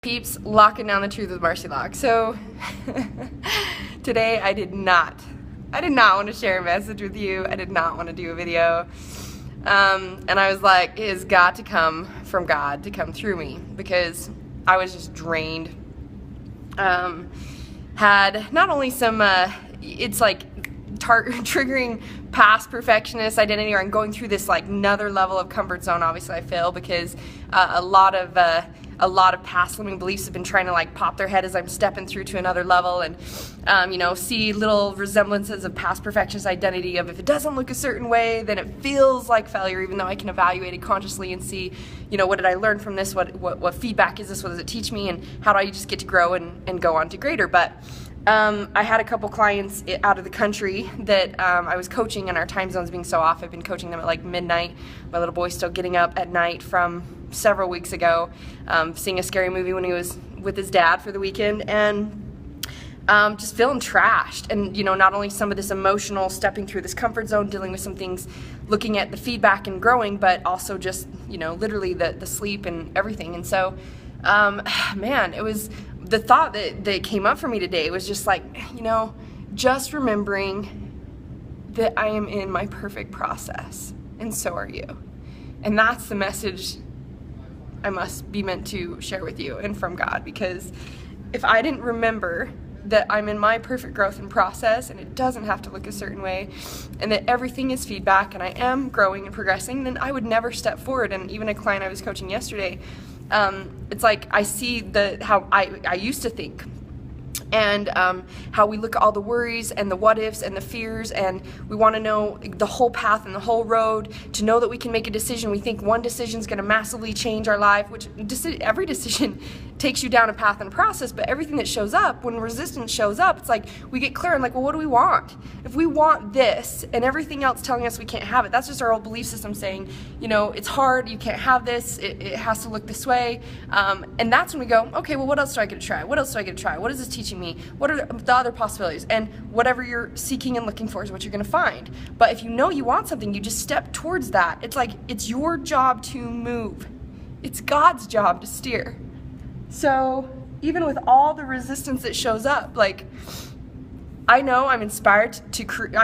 Peeps, locking down the truth with Marci Lock. So today I did not want to share a message with you. I did not want to do a video. And I was like, it has got to come from God to come through me, because I was just drained. Had not only some, it's like triggering past perfectionist identity, or I'm going through this like another level of comfort zone. Obviously I fail because a lot of past limiting beliefs have been trying to like pop their head as I'm stepping through to another level, and you know, see little resemblances of past perfectionist identity of if it doesn't look a certain way, then it feels like failure, even though I can evaluate it consciously and see, you know, what did I learn from this, what feedback is this, what does it teach me, and how do I just get to grow and go on to greater. But I had a couple clients out of the country that I was coaching, and our time zones being so off, I've been coaching them at like midnight. My little boy's still getting up at night from several weeks ago, seeing a scary movie when he was with his dad for the weekend, and just feeling trashed. And you know, not only some of this emotional stepping through this comfort zone, dealing with some things, looking at the feedback and growing, but also just, you know, literally the sleep and everything. And so man, it was the thought that came up for me today was just like, you know, just remembering that I am in my perfect process, and so are you. And that's the message I must be meant to share with you, and from God, because if I didn't remember that I'm in my perfect growth and process, and it doesn't have to look a certain way, and that everything is feedback, and I am growing and progressing, then I would never step forward. And even a client I was coaching yesterday, it's like I see how I used to think, and how we look at all the worries and the what ifs and the fears, and we want to know the whole path and the whole road to know that we can make a decision. We think one decision is going to massively change our life, which every decision takes you down a path and a process, but everything that shows up, when resistance shows up, it's like we get clear and like, well, what do we want? If we want this and everything else telling us we can't have it, that's just our old belief system saying, you know, it's hard, you can't have this, it has to look this way. And that's when we go, okay, well, what else do I get to try? What else do I get to try? What is this teaching me? What are the other possibilities? And whatever you're seeking and looking for is what you're going to find. But if you know you want something, you just step towards that. It's like, it's your job to move. It's God's job to steer. So even with all the resistance that shows up, like, I know I'm inspired to create.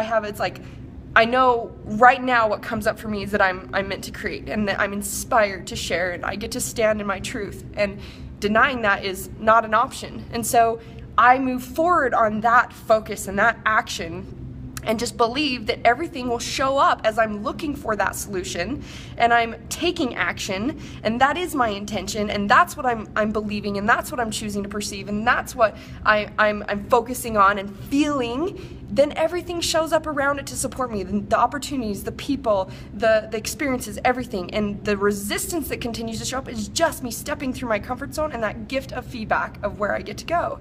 I know right now what comes up for me is that I'm meant to create, and that I'm inspired to share, and I get to stand in my truth, and denying that is not an option. And so I move forward on that focus and that action, and just believe that everything will show up as I'm looking for that solution, and I'm taking action, and that is my intention, and that's what I'm believing, and that's what I'm choosing to perceive, and that's what I'm focusing on and feeling. Then everything shows up around it to support me, the opportunities, the people, the experiences, everything. And the resistance that continues to show up is just me stepping through my comfort zone and that gift of feedback of where I get to go.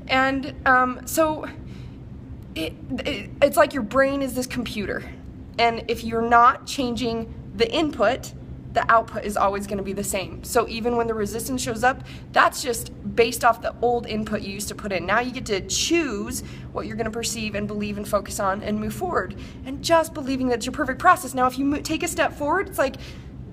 And so it's like your brain is this computer, and if you're not changing the input, the output is always going to be the same. So even when the resistance shows up, that's just based off the old input you used to put in. Now you get to choose what you're going to perceive and believe and focus on and move forward, and just believing that it's your perfect process. Now if you take a step forward, it's like,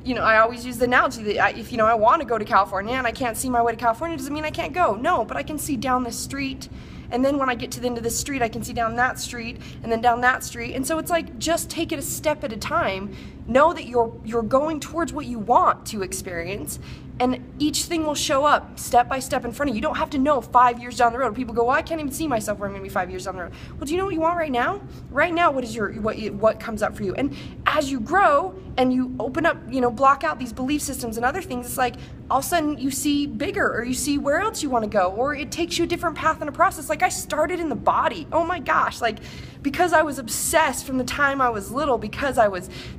you know, I always use the analogy that if, you know, I want to go to California and I can't see my way to California, doesn't mean I can't go. No, but I can see down this street, and then when I get to the end of this street, I can see down that street, and then down that street. And so it's like, just take it a step at a time. Know that you're going towards what you want to experience, and each thing will show up step by step in front of you. You don't have to know 5 years down the road. People go, well, I can't even see myself where I'm going to be 5 years down the road. Well, do you know what you want right now? Right now, what comes up for you? And as you grow and you open up, you know, block out these belief systems and other things, it's like all of a sudden you see bigger, or you see where else you want to go, or it takes you a different path and a process. Like I started in the body. Oh my gosh, like, because I was obsessed from the time I was little, because I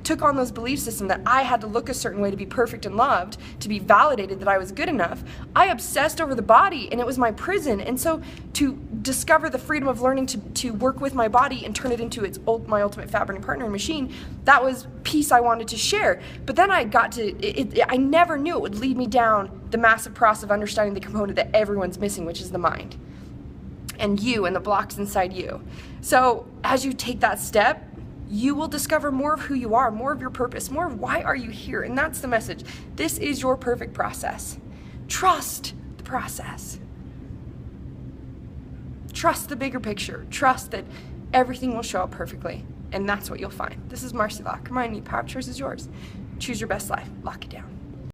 took on those belief systems that I had to look a certain way to be perfect and loved, to be validated that I was good enough. I obsessed over the body, and it was my prison. And so to discover the freedom of learning to work with my body and turn it into my ultimate fat-burning partner and machine, that was peace I wanted to share. But then I got to, I never knew it would lead me down the massive process of understanding the component that everyone's missing, which is the mind. And you, and the blocks inside you. So as you take that step, you will discover more of who you are, more of your purpose, more of why are you here. And that's the message. This is your perfect process. Trust the process. Trust the bigger picture. Trust that everything will show up perfectly, and that's what you'll find. This is Marci Lock, reminding you, power of choice is yours. Choose your best life. Lock it down.